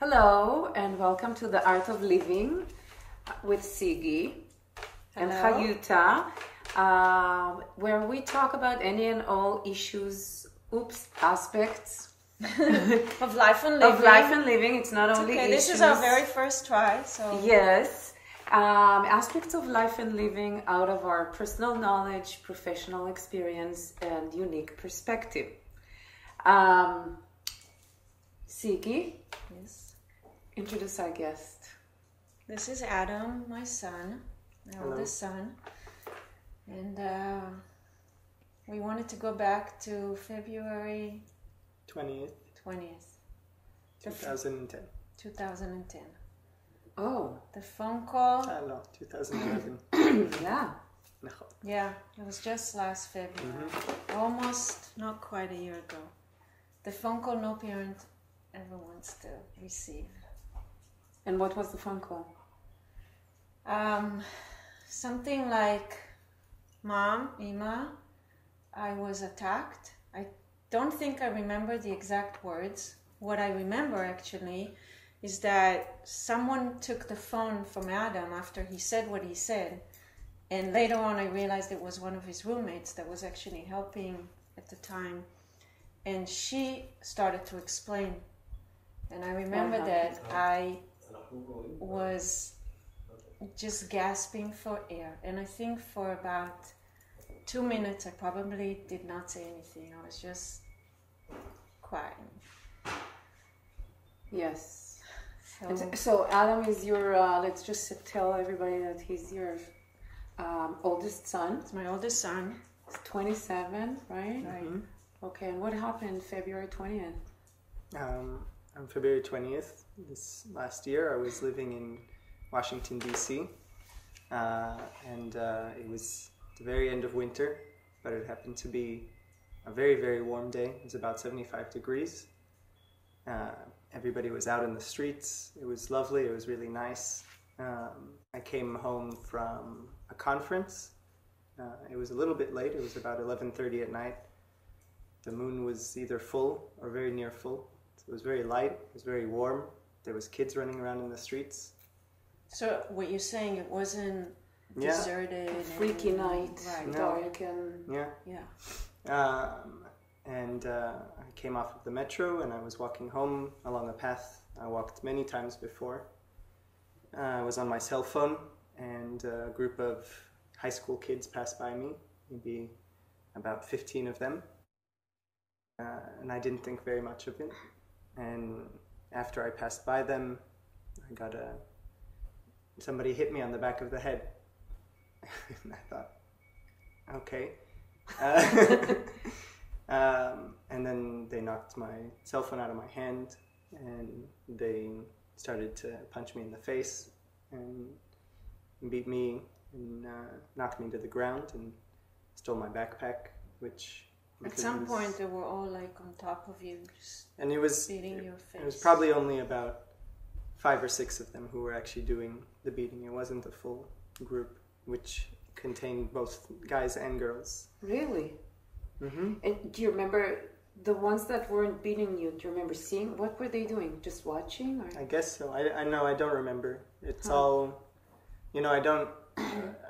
Hello and welcome to the Art of Living with Siggie and Hayuta, where we talk about any and all issues, aspects of life and living. It's not only okay. issues. This is our very first try, so yes, aspects of life and living out of our personal knowledge, professional experience, and unique perspective. Siggie, yes. Introduce our guest. This is Adam, my son, my oldest son, and we wanted to go back to February 20th, 2010. Oh, the phone call. No, 2011. yeah. Yeah, it was just last February, almost not quite a year ago. The phone call no parent ever wants to receive. And what was the phone call? Something like, Mom, Ima, I was attacked. I don't think I remember the exact words. What I remember actually is that someone took the phone from Adam after he said what he said. And later on I realized it was one of his roommates that was actually helping at the time. And she started to explain. And I remember that I was just gasping for air. And I think for about 2 minutes I probably did not say anything. I was just crying. Yes. So Adam is your, let's just tell everybody that he's your oldest son. It's my oldest son. He's 27, right? Right. Okay, and what happened February 20th? On February 20th, this last year, I was living in Washington, D.C. And it was the very end of winter, but it happened to be a very, very warm day. It was about 75 degrees. Everybody was out in the streets. It was lovely. It was really nice. I came home from a conference. It was a little bit late. It was about 11:30 at night. The moon was either full or very near full. So it was very light. It was very warm. There was kids running around in the streets. So what you're saying, it wasn't deserted. A freaky night. Right. No. Dark and... Yeah. I came off of the metro and I was walking home along a path I walked many times before. I was on my cell phone and a group of high school kids passed by me, maybe about 15 of them. And I didn't think very much of it. And after I passed by them, I got somebody hit me on the back of the head. And I thought, okay. And then they knocked my cell phone out of my hand and they started to punch me in the face and beat me and knocked me to the ground and stole my backpack, which... At some point they were all like on top of you, just beating your face. It was probably only about 5 or 6 of them who were actually doing the beating. It wasn't the full group, which contained both guys and girls. Really? Mm-hmm. And do you remember the ones that weren't beating you? Do you remember seeing? What were they doing? Just watching? Or? I guess so. I know. I don't remember. It's all, I don't.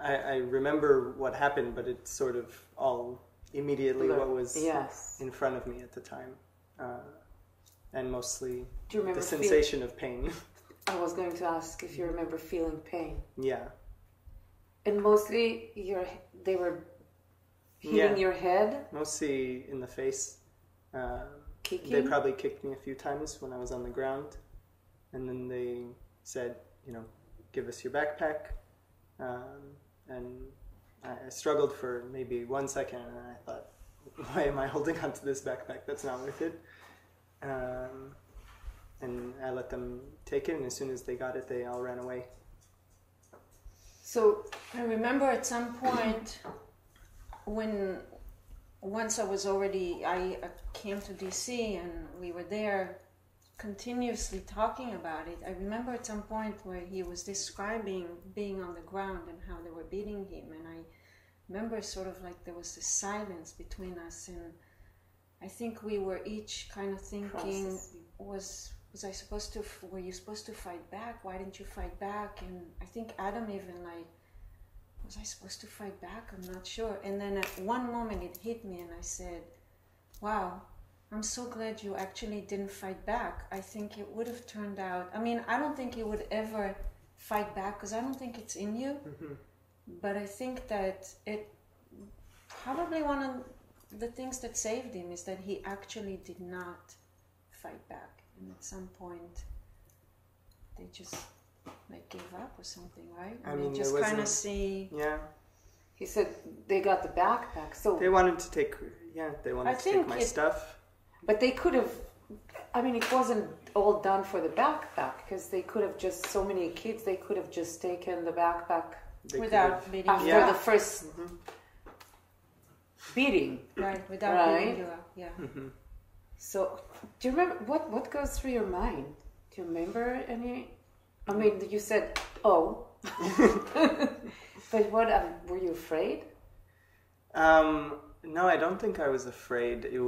I remember what happened, but it's sort of all immediately what was in front of me at the time, and mostly the sensation of pain. I was going to ask if you remember feeling pain. Yeah. And mostly they were hitting your head? Mostly in the face. Kicking? They probably kicked me a few times when I was on the ground. And then they said, give us your backpack. And I struggled for maybe 1 second and I thought, why am I holding onto this backpack? That's not worth it. And I let them take it, and as soon as they got it, they all ran away. So I remember at some point once I came to DC and we were there continuously talking about it. I remember at some point where he was describing being on the ground and how they were beating him, and I remember sort of like there was this silence between us, and I think we were each kind of thinking, were you supposed to fight back? Why didn't you fight back? And I think Adam even like, was I supposed to fight back? I'm not sure. And then at one moment it hit me and I said, wow, I'm so glad you actually didn't fight back. I think it would have turned out, I mean, I don't think you would ever fight back because I don't think it's in you. Mm-hmm. But I think that it probably one of the things that saved him is that he actually did not fight back. And at some point, they just like gave up or something, right? I mean, just kind of see. Yeah. He said they got the backpack, so they wanted to take. Yeah, they wanted to take my stuff. But they could have. I mean, it wasn't all done for the backpack because they could have just so many kids. They could have just taken the backpack without beating after you up. the first beating. Right, without beating you up. Yeah. Mm-hmm. So, do you remember what goes through your mind? Do you remember any? I mean, you said, "Oh," but what? Were you afraid? No, I don't think I was afraid. It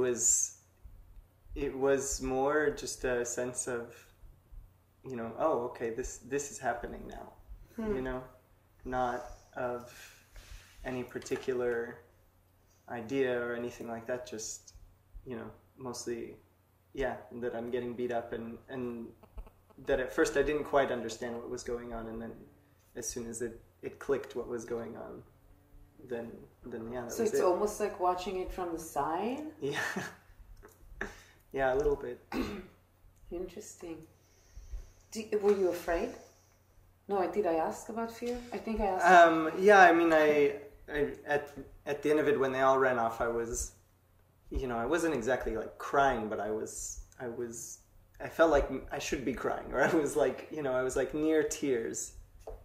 was more just a sense of, oh, okay, this is happening now. Not of any particular idea or anything like that. Just, mostly, that I'm getting beat up and that at first I didn't quite understand what was going on, and then as soon as it clicked what was going on, then that so was it's almost like watching it from the side. Yeah. Yeah, a little bit. Interesting. Were you afraid? No, did I ask about fear? I think I asked. Yeah, I mean, I at the end of it, when they all ran off, I was, I wasn't exactly like crying, but I felt like I should be crying, or I was like, I was like near tears,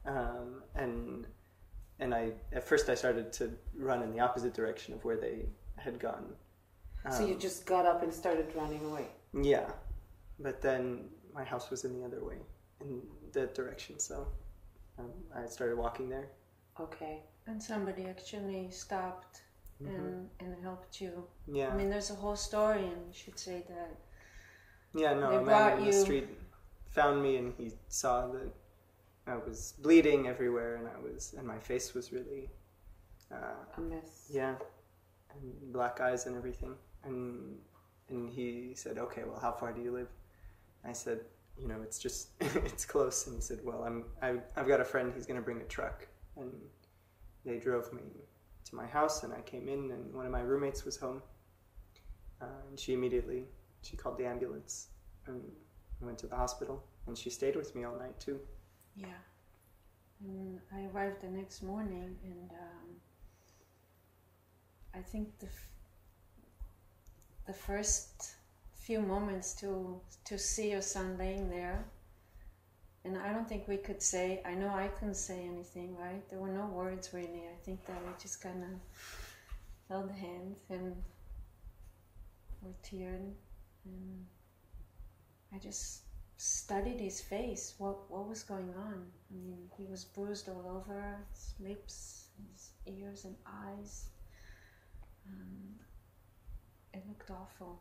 and at first I started to run in the opposite direction of where they had gone. So you just got up and started running away? Yeah, but then my house was in the other way, in that direction, so I started walking there. Okay. And somebody actually stopped and helped you. Yeah. I mean, there's a whole story, and you should say that. Yeah, no, a man in the street found me, and he saw that I was bleeding everywhere, and my face was really a mess. Yeah, and black eyes and everything. And he said, "Okay, well, how far do you live?" I said, "It's just it's close." And he said, "Well, I've got a friend. He's going to bring a truck." And they drove me to my house, and I came in, and one of my roommates was home, and she called the ambulance and went to the hospital, and she stayed with me all night too. Yeah. And I arrived the next morning, and I think the first few moments to see your son laying there, and I don't think we could say, I know I couldn't say anything, right? There were no words really. I think that I just kind of held hands and were tearing, and I just studied his face. What was going on? I mean, he was bruised all over, his lips, his ears and eyes. It looked awful.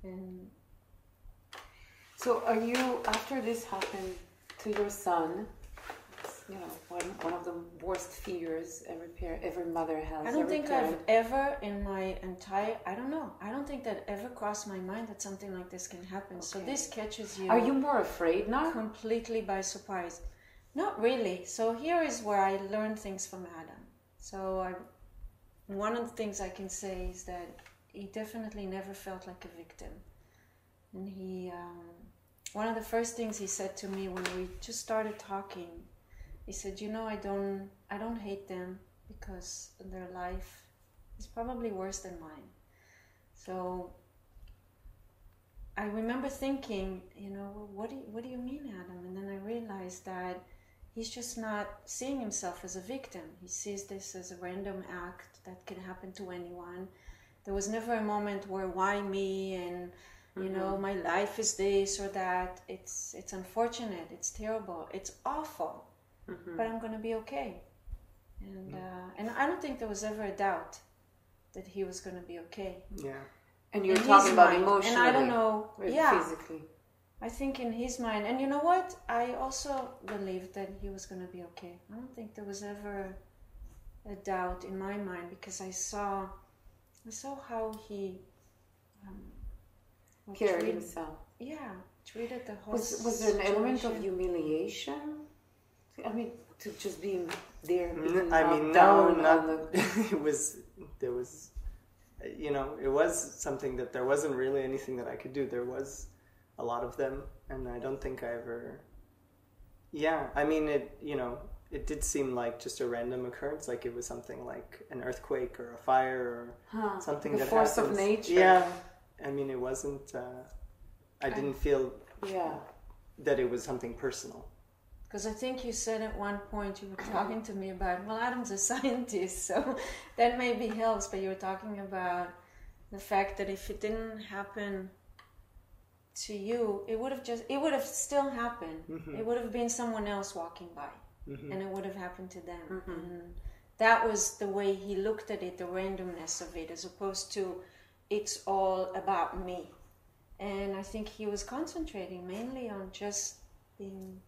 And so are you, after this happened to your son, one of the worst fears every mother has. I don't think I've ever in my entire, I don't think that ever crossed my mind that something like this can happen. Okay. So this catches you. Are you more afraid now? Completely by surprise. Not really. So here is where I learned things from Adam. So one of the things I can say is that he definitely never felt like a victim. And he, one of the first things he said to me when we just started talking, he said, I don't hate them because their life is probably worse than mine. So I remember thinking, what do you mean, Adam? And then I realized that he's just not seeing himself as a victim. He sees this as a random act that can happen to anyone. There was never a moment where why me and my life is this or that. It's unfortunate. It's terrible. It's awful. But I'm going to be okay. And I don't think there was ever a doubt that he was going to be okay. Yeah. And you're talking about mind. emotionally. And I don't know. Yeah. Physically. I think in his mind, and you know what? I also believed that he was going to be okay. I don't think there was ever a doubt in my mind, because I saw how he Cared himself. Yeah, treated the whole Was there an element of situation. humiliation? I mean, to just being there. I mean, no, not. There was, you know, it was something that there wasn't really anything that I could do. There was a lot of them, and I don't think I ever. Yeah, I mean, it did seem like just a random occurrence, like it was something like an earthquake or a fire or something the that force happens. of nature. Yeah, I mean, it wasn't. I didn't feel Yeah. that it was something personal. Because I think you said at one point, you were talking to me about, well, Adam's a scientist, so that maybe helps, but you were talking about the fact that if it didn't happen to you, it would have still happened. Mm-hmm. It would have been someone else walking by, Mm-hmm. and it would have happened to them. And that was the way he looked at it, the randomness of it, as opposed to it's all about me. And I think he was concentrating mainly on just being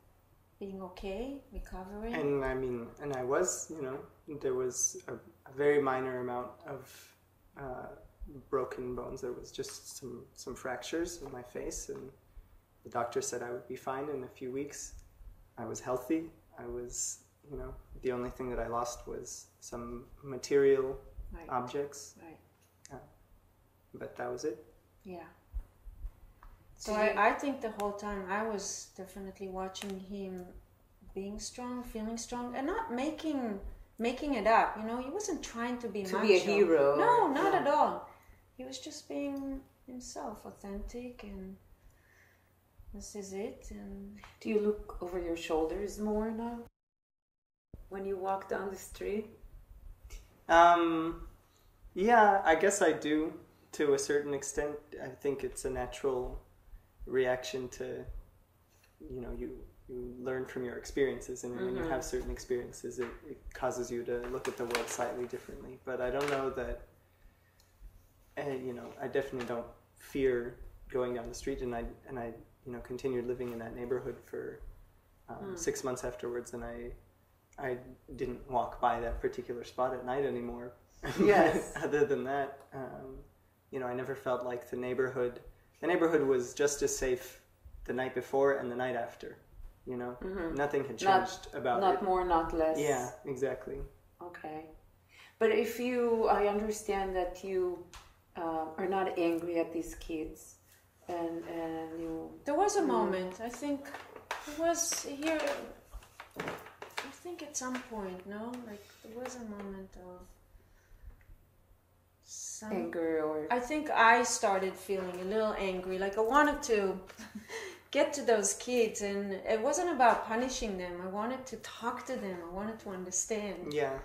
okay, recovering. And I mean, and I was, you know, there was a very minor amount of broken bones. There was just some fractures in my face, and the doctor said I would be fine in a few weeks. I was healthy. I was, you know, the only thing that I lost was some material Right. objects, Right. but that was it. Yeah. So I think the whole time I was definitely watching him being strong, feeling strong, and not making it up. You know, he wasn't trying to be To macho. be a hero. No, not at all. He was just being himself, authentic, and this is it. And Do you look over your shoulders more now when you walk down the street? Yeah, I guess I do to a certain extent. I think it's a natural reaction to, you know, you learn from your experiences, and when you have certain experiences, it causes you to look at the world slightly differently. But I don't know that, you know, I definitely don't fear going down the street, and I you know, continued living in that neighborhood for 6 months afterwards, and I didn't walk by that particular spot at night anymore. Yes. Other than that, you know, I never felt like the neighborhood was just as safe the night before and the night after. You know, nothing had changed about it. Not more, not less. Yeah, exactly. Okay. But I understand that you are not angry at these kids, and you. there was a moment. I think it was here. I think at some point, no, like there was a moment of some Anger or I think I started feeling a little angry. Like I wanted to get to those kids, and it wasn't about punishing them. I wanted to talk to them. I wanted to understand Yeah.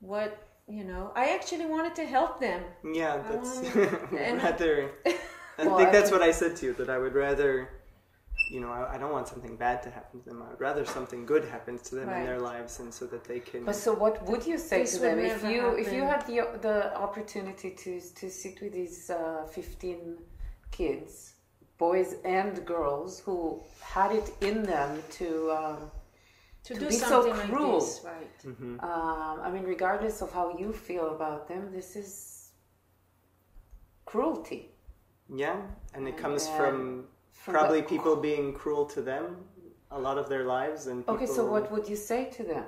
what, you know, I actually wanted to help them. Yeah, that's and- rather. I Well, think I that's think- what I said to you, that I would rather, you know, I don't want something bad to happen to them. I would rather something good happens to them in Right. their lives, and so that they can. But so what would you say This to would them if never you happen. had the opportunity to sit with these 15 kids, boys and girls, who had it in them to Do be so something cruel. like this, right? I mean, regardless of how you feel about them, this is cruelty. Yeah, and it comes And from from probably the- people being cruel to them a lot of their lives, and people, Okay, so what would you say to them?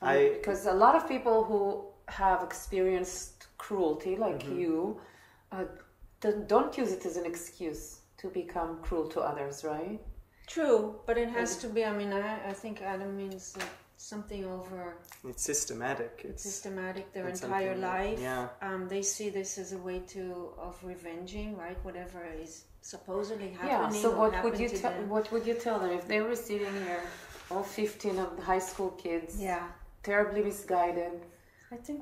I- Because a lot of people who have experienced cruelty, like Mm-hmm. you, don't use it as an excuse to become cruel to others, right? True, but it has to be. I mean, I think Adam means something over It's systematic. It's systematic their it's entire something that- life. yeah. They see this as a way of revenging, right? Whatever is supposedly happening. Yeah. So or what would happened you to tell? them. What would you tell them if they were sitting here, all 15 of the high school kids, Yeah, terribly misguided, I think.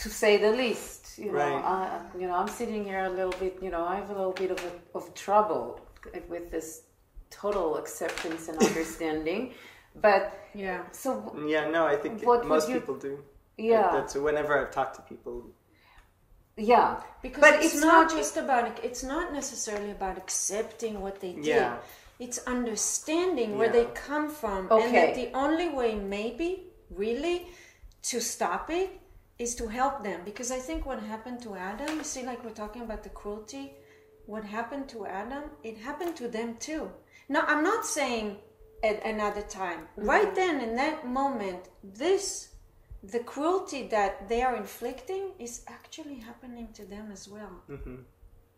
to say the least? You know, Right. I'm sitting here a little bit. You know, I have a little bit of trouble with this total acceptance and understanding. But Yeah. so Yeah, no, I think What would most you- people do. Yeah. That's whenever I've talked to people. Yeah, because but it's not just about, it's not necessarily about accepting what they did. Yeah. It's understanding where they come from, Okay. and that the only way maybe really to stop it is to help them. Because I think what happened to Adam, you see, like we're talking about the cruelty, what happened to Adam, it happened to them too. Now, I'm not saying at another time. Right then, in that moment, the cruelty that they are inflicting is actually happening to them as well.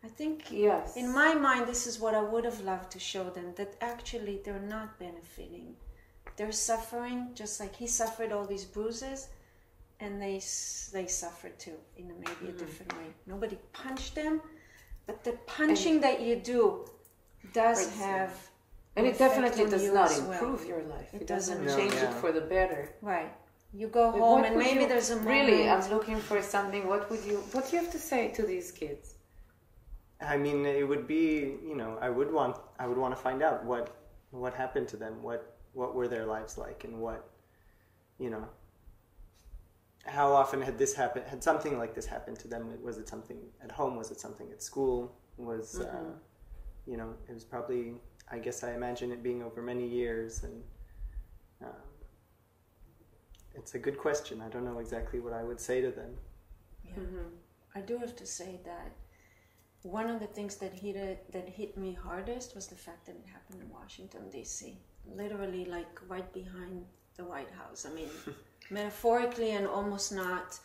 I think, yes, in my mind, this is what I would have loved to show them, that actually they're not benefiting. They're suffering just like he suffered all these bruises, and they suffered too in maybe a different way. Nobody punched them, but the punching that you do does have... And it definitely does not well. improve your life. It doesn't No, change yeah. it for the better. Right. You go home and maybe there's a moment... Really, I'm looking for something. What do you have to say to these kids? I mean, it would be, you know, I would want to find out what happened to them, what were their lives like, and what, you know, how often had something like this happened to them? Was it something at home? Was it something at school? Was, you know, it was probably, I guess I imagine it being over many years, and it's a good question. I don't know exactly what I would say to them. Yeah. I do have to say that one of the things that hit me hardest was the fact that it happened in Washington, D.C. Literally, like, right behind the White House. I mean, metaphorically and almost not,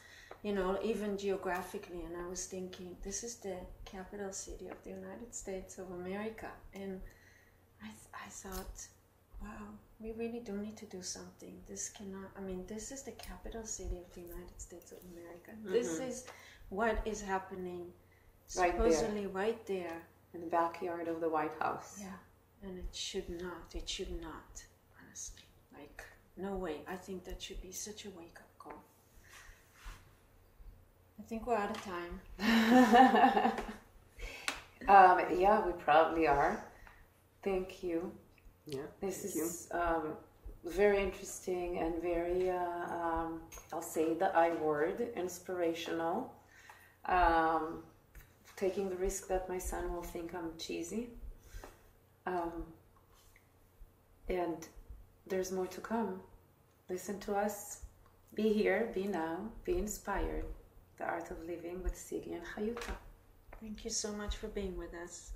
you know, even geographically. And I was thinking, this is the capital city of the United States of America. And I thought, wow, we really do need to do something. This cannot, I mean, this is the capital city of the United States of America. This is what is happening supposedly right there. In the backyard of the White House. Yeah. And it should not, honestly. Like, no way. I think that should be such a wake-up call. I think we're out of time. Yeah, we probably are. Thank you. Yeah. This is very interesting and very, I'll say the I word, inspirational. Taking the risk that my son will think I'm cheesy. And there's more to come. Listen to us. Be here, be now, be inspired. The Art of Living with Siggie and Hayuta. Thank you so much for being with us.